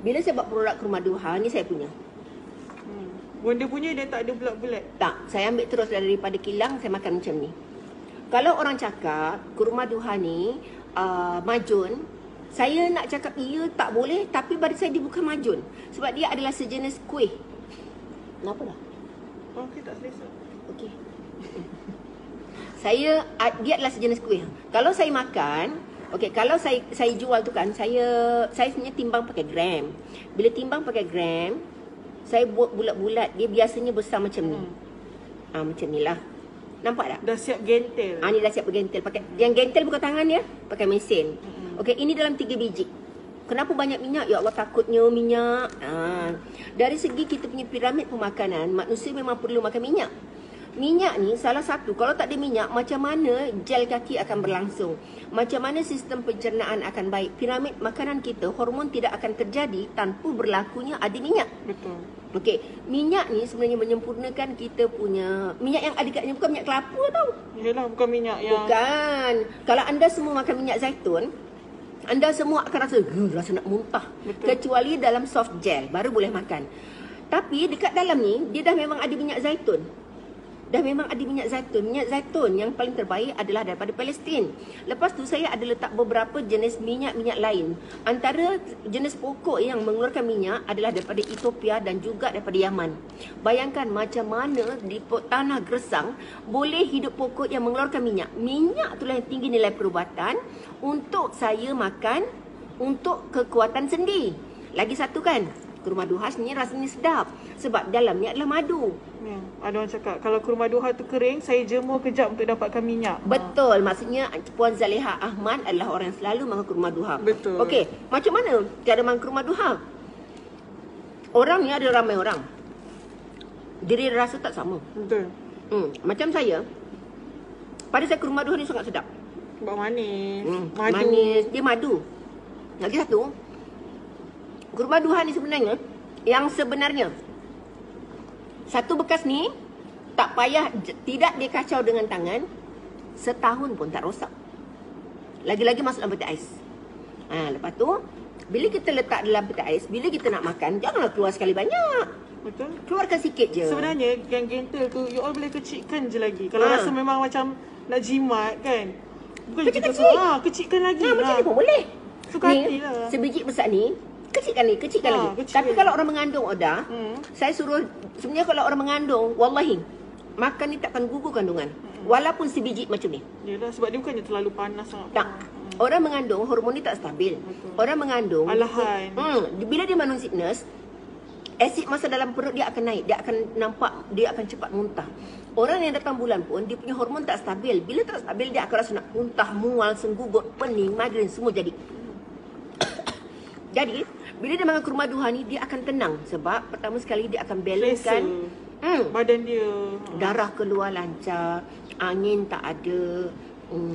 Bila saya buat produk kurma duha, ni saya punya. Benda punya dia tak ada bulat-bulat. Tak, saya ambil terus daripada kilang, saya makan macam ni. Kalau orang cakap kurma duha ni majun, saya nak cakap iya tak boleh, tapi bagi saya dia bukan majun. Sebab dia adalah sejenis kuih. Kenapa dah? Okey, tak selesa. Okey. Dia adalah sejenis kuih. Kalau saya makan, okey, kalau saya jual tu kan, saya sebenarnya timbang pakai gram. Bila timbang pakai gram, saya buat bulat-bulat. Dia biasanya besar macam ni. Macam ni lah. Nampak tak? Dah siap gentel. Ni dah siap bergentel. Yang gentel bukan tangan dia, pakai mesin. Okey, ini dalam 3 biji. Kenapa banyak minyak? Ya Allah, takutnya minyak. Dari segi kita punya piramid pemakanan, manusia memang perlu makan minyak. Minyak ni salah satu, kalau tak ada minyak, macam mana gel kaki akan berlangsung? Macam mana sistem pencernaan akan baik? Piramid makanan kita, hormon tidak akan terjadi tanpa berlakunya ada minyak. Betul. Okey, minyak ni sebenarnya menyempurnakan kita punya minyak yang ada kat ni, bukan minyak kelapa tau. Yalah, bukan minyak yang... Bukan. Kalau anda semua makan minyak zaitun, anda semua akan rasa nak muntah. Betul. Kecuali dalam soft gel, baru boleh makan. Tapi dekat dalam ni, dia dah memang ada minyak zaitun. Dah memang ada minyak zaitun. Minyak zaitun yang paling terbaik adalah daripada Palestin. Lepas tu saya ada letak beberapa jenis minyak-minyak lain. Antara jenis pokok yang mengeluarkan minyak adalah daripada Ethiopia dan juga daripada Yaman. Bayangkan macam mana di tanah gersang boleh hidup pokok yang mengeluarkan minyak. Minyak itulah yang tinggi nilai perubatan untuk saya makan untuk kekuatan sendi. Lagi satu kan, kurma duha ni rasanya sedap sebab dalamnya adalah madu. Ya, ada orang cakap kalau kurma duha tu kering, saya jemur kejap untuk dapatkan minyak. Betul, maksudnya Puan Zaleha Ahmad adalah orang yang selalu makan kurma duha. Betul. Okey, macam mana cara makan kurma duha? Orang ni ada ramai orang. Diri rasa tak sama. Betul. Macam saya, pada saya kurma duha ni sangat sedap. Sebab manis. Manis, dia madu. Lagi satu, kurma duha ni sebenarnya, yang sebenarnya satu bekas ni tak payah, tidak dikacau dengan tangan, setahun pun tak rosak. Lagi-lagi masuk dalam peti ais. Lepas tu bila kita letak dalam peti ais, bila kita nak makan, janganlah keluar sekali banyak. Betul. Keluarkan sikit je. Sebenarnya yang gentle tu you all boleh kecilkan je lagi. Kalau rasa memang macam nak jimat kan. Bukan Kecil-kecil. Kecilkan lagi. Macam ni pun boleh. Suka Ni, hati lah. sebiji besar ni, kecilkan lagi. kecil Tapi lagi. kalau orang mengandung Oda, saya suruh, sebenarnya kalau orang mengandung, wallahi, makan ni takkan gugur kandungan. Walaupun sebiji macam ni. Yalah, sebab dia bukannya terlalu panas sangat. Tak. Orang mengandung, hormon ni tak stabil. Orang mengandung, Alahan. bila dia mengandung sickness, asid masa dalam perut dia akan naik. Dia akan nampak, dia akan cepat muntah. Orang yang datang bulan pun, dia punya hormon tak stabil. Bila tak stabil, dia akan rasa nak muntah, mual, senggugut, pening, migrain, semua jadi. Jadi, bila dia makan kurma duha ni, dia akan tenang. Sebab pertama sekali dia akan balancekan badan dia. darah keluar lancar, angin tak ada,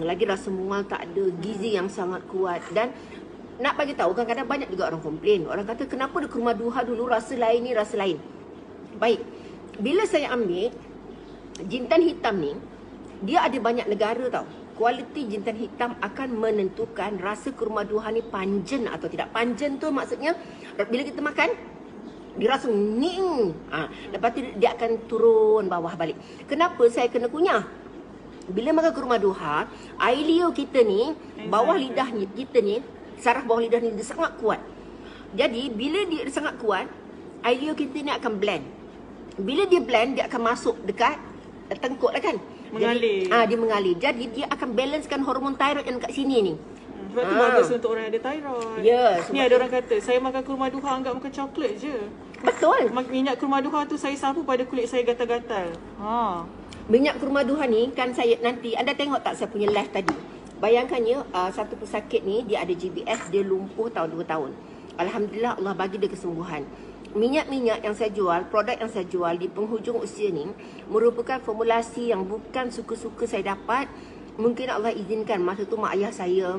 lagi rasa mual tak ada, gizi yang sangat kuat. Dan nak bagi tahu, kadang-kadang banyak juga orang komplain. Orang kata, kenapa di kurma duha dulu rasa lain ni, rasa lain. Baik, bila saya ambil jintan hitam ni, dia ada banyak negara tau. Kualiti jintan hitam akan menentukan rasa kurma duha ni panjen atau tidak. Panjen tu maksudnya bila kita makan, dia rasa ning. Lepas tu dia akan turun bawah balik. Kenapa saya kena kunyah? Bila makan kurma duha, air liur kita ni, bawah lidah kita ni, saraf bawah lidah ni dia sangat kuat. Jadi bila dia sangat kuat, air liur kita ni akan blend. Bila dia blend, dia akan masuk dekat tengkuk lah kan. Mengalir. Jadi, dia mengalir. Jadi dia akan balancekan hormon thyroid yang kat sini ni. Sebab tu bagus untuk orang yang ada thyroid. Ya, Ni ada orang kata, saya makan kurma duha anggap makan coklat je. Betul. Minyak kurma duha tu saya sapu pada kulit saya gatal-gatal. Minyak kurma duha ni kan saya nanti, anda tengok tak saya punya live tadi. Bayangkannya satu pesakit ni dia ada GBS, dia lumpuh 2 tahun. Alhamdulillah Allah bagi dia kesembuhan. Minyak-minyak yang saya jual, produk yang saya jual di penghujung usia ni merupakan formulasi yang bukan suka-suka saya dapat. Mungkin Allah izinkan masa tu mak ayah saya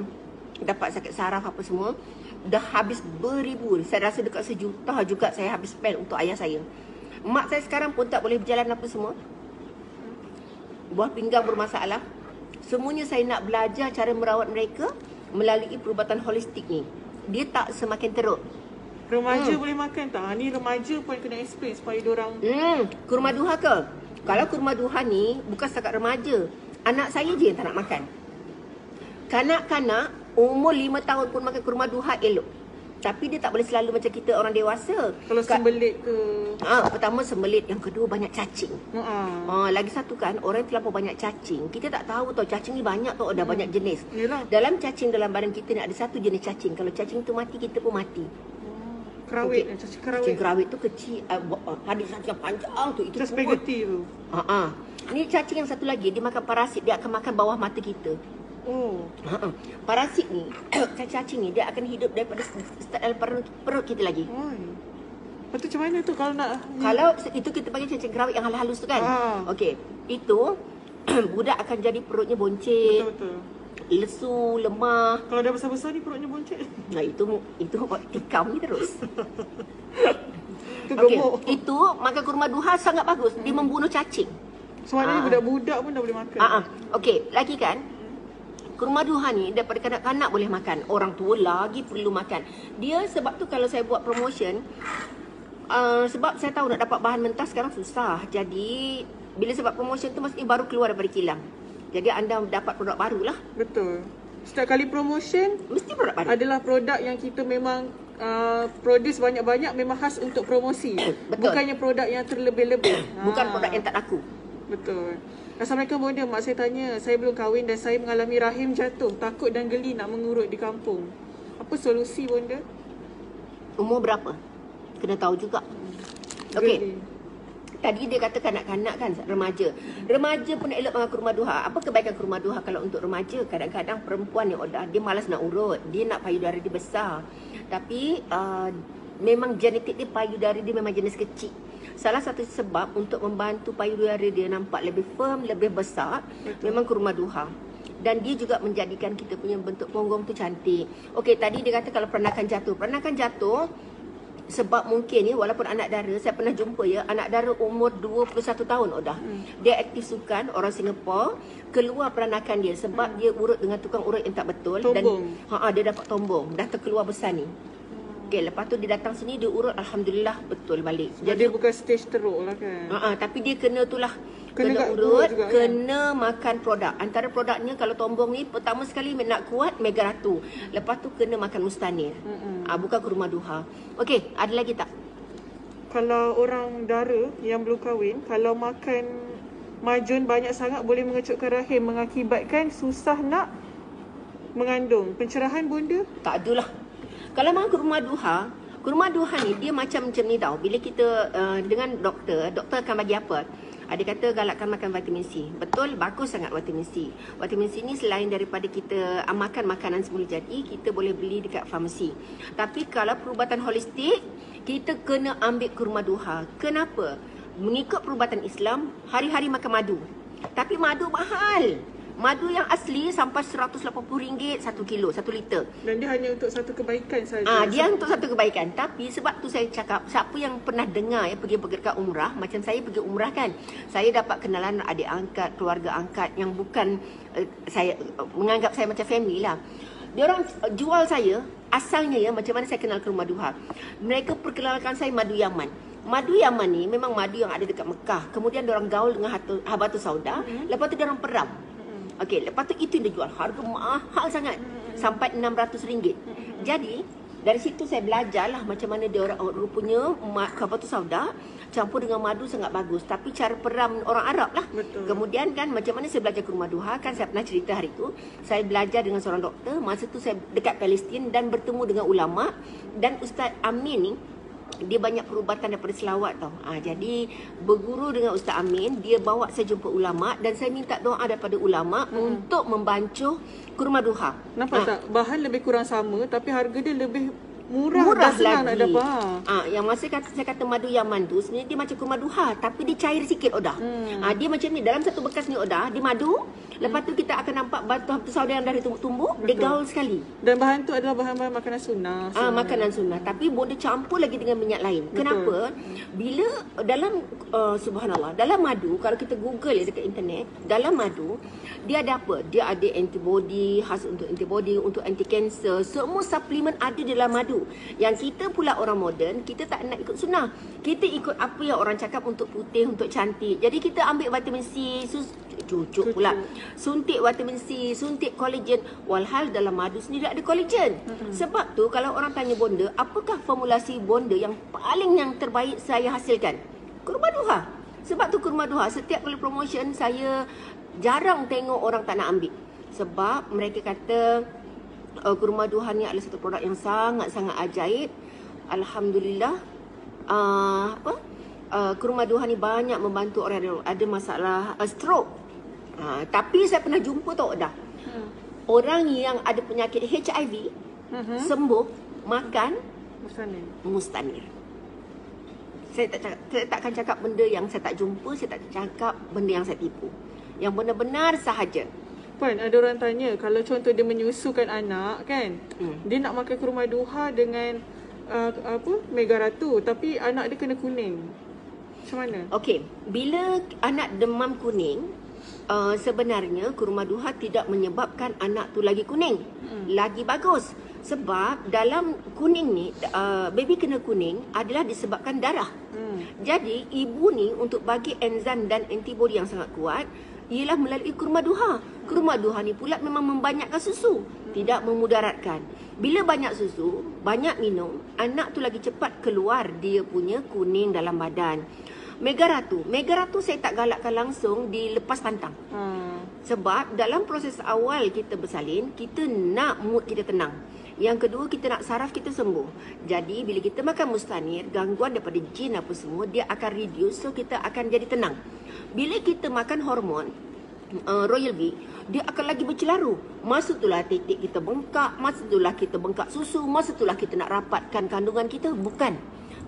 dapat sakit saraf apa semua, dah habis beribu. Saya rasa dekat 1 juta juga saya habis spend untuk ayah saya. Mak saya sekarang pun tak boleh berjalan apa semua. Buah pinggang bermasalah. Semuanya saya nak belajar cara merawat mereka melalui perubatan holistik ni. Dia tak semakin teruk. Remaja boleh makan tak? Ni remaja pun kena explain supaya diorang Kurma duha ke? Kalau kurma duha ni bukan setakat remaja. Anak saya je yang tak nak makan. Kanak-kanak umur 5 tahun pun makan kurma duha elok. Tapi dia tak boleh selalu macam kita orang dewasa. kalau sembelit ke. Pertama sembelit, yang kedua banyak cacing. Lagi satu kan, orang terlampau banyak cacing. Kita tak tahu tau, cacing ni banyak tau, ada banyak jenis. Yelah. Dalam cacing dalam badan kita ni ada satu jenis cacing. Kalau cacing tu mati, kita pun mati. Kerawit, Okey. cacing kerawit. Cacing kerawit tu kecil, ada cacing panjang tu. Itu Macam kuat. spaghetti tu. Ni cacing yang satu lagi, dia makan parasit, dia akan makan bawah mata kita. Oh. Parasit ni, cacing ni dia akan hidup daripada start dalam perut kita lagi. Lepas tu macam mana tu kalau nak Kalau itu kita panggil cacing kerawit yang halus-halus tu kan. Okey, itu budak akan jadi perutnya boncit, Betul-betul. lesu, lemah. Kalau dah besar-besar ni perutnya boncet. Nah, itu tikam ni terus. Itu Okey, gemuk. itu makan kurma duha sangat bagus. Dia membunuh cacing. So maknanya budak-budak pun dah boleh makan. Okey, lagi kan? Kurma duha ni daripada kanak-kanak boleh makan. Orang tua lagi perlu makan. Dia sebab tu kalau saya buat promotion, sebab saya tahu nak dapat bahan mentah sekarang susah. Jadi bila sebab promotion tu mesti baru keluar daripada kilang. Jadi anda dapat produk baru lah. Betul. Setiap kali promotion Mesti produk baru. adalah produk yang kita memang produce banyak-banyak, memang khas untuk promosi. Betul. Bukannya produk yang terlebih-lebih. Bukan produk yang tak laku. Betul. Assalamualaikum Bonda, mak saya tanya, saya belum kahwin dan saya mengalami rahim jatuh, takut dan geli nak mengurut di kampung. Apa solusi Bonda? Umur berapa? Kena tahu juga. Okey. Tadi dia kata kanak-kanak kan, remaja. Remaja pun elok makan kurma duha. Apa kebaikan kurma duha kalau untuk remaja? Kadang-kadang perempuan ni dia malas nak urut. Dia nak payudara dia besar. Tapi memang genetik dia, payudara dia memang jenis kecil. Salah satu sebab untuk membantu payudara dia nampak lebih firm, lebih besar, memang kurma duha. Dan dia juga menjadikan kita punya bentuk punggung tu cantik. Okey, tadi dia kata kalau peranakan jatuh. Peranakan jatuh sebab mungkin ni walaupun anak dara, saya pernah jumpa ya, anak dara umur 21 tahun dah. Dia aktif sukan, orang Singapura, keluar peranakan dia sebab dia urut dengan tukang urut yang tak betul. Tombong. Dan dia dapat tombong, dah terkeluar besar ni. Okey, lepas tu dia datang sini, dia urut alhamdulillah betul balik. Jadi dia bukan stage teruk lah kan. Tapi dia kena tu lah, Kena urut, juga, kena makan produk. Antara produknya kalau tombong ni pertama sekali nak kuat Mega Ratu. Lepas tu kena makan Mustanir. Bukan kurma duha. Okey, ada lagi tak? Kalau orang dara yang belum kahwin, kalau makan majun banyak sangat boleh mengecutkan rahim, mengakibatkan susah nak mengandung. Pencerahan Bonda? Tak adalah. Kalau makan kurma duha ni dia macam ni tau. Bila kita dengan doktor akan bagi apa? Dia kata galakkan makan vitamin C. Betul, bagus sangat vitamin C. Vitamin C ni selain daripada kita makan makanan semula jadi, kita boleh beli dekat farmasi. Tapi kalau perubatan holistik, kita kena ambil kurma duha. Kenapa? Mengikut perubatan Islam, hari-hari makan madu. Tapi madu mahal. Madu yang asli sampai RM180 1 kilo, 1 liter. Dan dia hanya untuk satu kebaikan saja. Dia untuk satu kebaikan. Tapi sebab tu saya cakap, siapa yang pernah dengar pergi dekat umrah, macam saya pergi umrah kan, saya dapat kenalan adik angkat, keluarga angkat yang bukan saya menganggap saya macam family lah. Dia orang jual saya, asalnya ya, macam mana saya kenal kurma duha. Mereka perkenalkan saya madu Yaman. Madu Yaman ni memang madu yang ada dekat Mekah. Kemudian dia orang gaul dengan habatus sauda, lepas tu dia orang peram. Okey, lepas tu itu dia jual harga mahal sangat, sampai RM600. Jadi dari situ saya belajarlah macam mana dia orang rupanya habatus sauda campur dengan madu sangat bagus. Tapi cara peram orang Arab lah. Betul. Kemudian kan macam mana saya belajar kurma duha, kan saya pernah cerita hari tu, saya belajar dengan seorang doktor. Masa tu saya dekat Palestin dan bertemu dengan ulama. Dan Ustaz Amin ni, dia banyak perubatan daripada selawat tau. Jadi berguru dengan Ustaz Amin, dia bawa saya jumpa ulama dan saya minta doa daripada ulama untuk membancuh kurma duha. Nampak tak? Bahan lebih kurang sama tapi harga dia lebih murah dan senang nak lagi. dapat. Yang masa saya kata madu Yaman tu sebenarnya dia macam kurma duha tapi dia cair sikit dah. Dia macam ni, dalam satu bekas ni dah, dia madu, Lepas tu kita akan nampak batu sauda yang dari tumbuh, dia Betul. gaul sekali. Dan bahan tu adalah bahan-bahan makanan sunnah. Makanan sunnah, tapi boleh campur lagi dengan minyak lain. Betul. Kenapa? Bila dalam subhanallah, dalam madu, kalau kita google dekat internet, dalam madu dia ada apa? Dia ada antibody, khas untuk antibody, untuk anti kanser. Semua suplemen ada dalam madu. Yang kita pula orang moden, kita tak nak ikut sunnah. Kita ikut apa yang orang cakap untuk putih, untuk cantik. Jadi kita ambil vitamin C, cucuk pula. Suntik vitamin C, suntik collagen. Walhal dalam madu sendiri ada collagen. Sebab tu kalau orang tanya bonda, apakah formulasi bonda yang paling yang terbaik saya hasilkan? Kurma duha. Sebab tu kurma duha, setiap kali promotion saya jarang tengok orang tak nak ambil. Sebab mereka kata kurma duha ni adalah satu produk yang sangat-sangat ajaib. Alhamdulillah. Kurma duha ni banyak membantu orang yang ada masalah stroke. Tapi saya pernah jumpa tau dah. Orang yang ada penyakit HIV sembuh makan mustanir. Saya takkan cakap benda yang saya tak jumpa, saya tak cakap benda yang saya tipu. Yang benar-benar sahaja. Puan, ada orang tanya, kalau contoh dia menyusukan anak kan, dia nak makan kurma duha dengan mega ratu, tapi anak dia kena kuning. Macam mana? Okey, bila anak demam kuning, sebenarnya kurma duha tidak menyebabkan anak tu lagi kuning. Lagi bagus. Sebab dalam kuning ni, baby kena kuning adalah disebabkan darah. Jadi ibu ni untuk bagi enzim dan antibody yang sangat kuat ialah melalui kurma duha. Kurma duha ni pula memang membanyakkan susu, tidak memudaratkan. Bila banyak susu, banyak minum, anak tu lagi cepat keluar dia punya kuning dalam badan. Mega ratu saya tak galakkan langsung dilepas pantang. Sebab dalam proses awal kita bersalin, kita nak mood kita tenang. Yang kedua, kita nak saraf kita sembuh. Jadi bila kita makan mustanir, gangguan daripada jin apa semua, dia akan reduce, so kita akan jadi tenang. Bila kita makan hormon Royal Bee, dia akan lagi bercelaru. Masa itulah titik kita bengkak, masa itulah kita bengkak susu, masa itulah kita nak rapatkan kandungan kita. Bukan.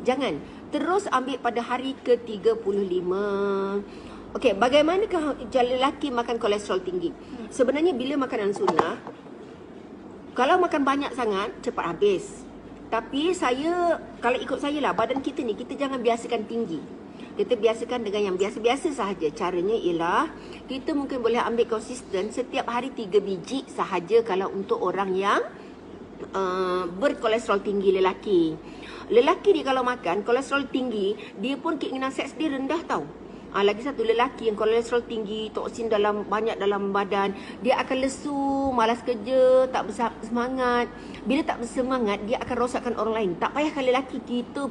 Jangan. Terus ambil pada hari ke-35. Okey, bagaimanakah lelaki makan kolesterol tinggi? Sebenarnya bila makanan sunnah, kalau makan banyak sangat, cepat habis. Tapi kalau ikut saya lah, badan kita ni, kita jangan biasakan tinggi. Kita biasakan dengan yang biasa-biasa sahaja. Caranya ialah, kita mungkin boleh ambil konsisten setiap hari 3 biji sahaja kalau untuk orang yang berkolesterol tinggi lelaki. Lelaki ni kalau makan kolesterol tinggi, dia pun keinginan seks dia rendah tau. Lagi satu, lelaki yang kolesterol tinggi, toksin banyak dalam badan, dia akan lesu, malas kerja, tak bersemangat. Bila tak bersemangat, dia akan rosakkan orang lain. Tak payahkan lelaki kita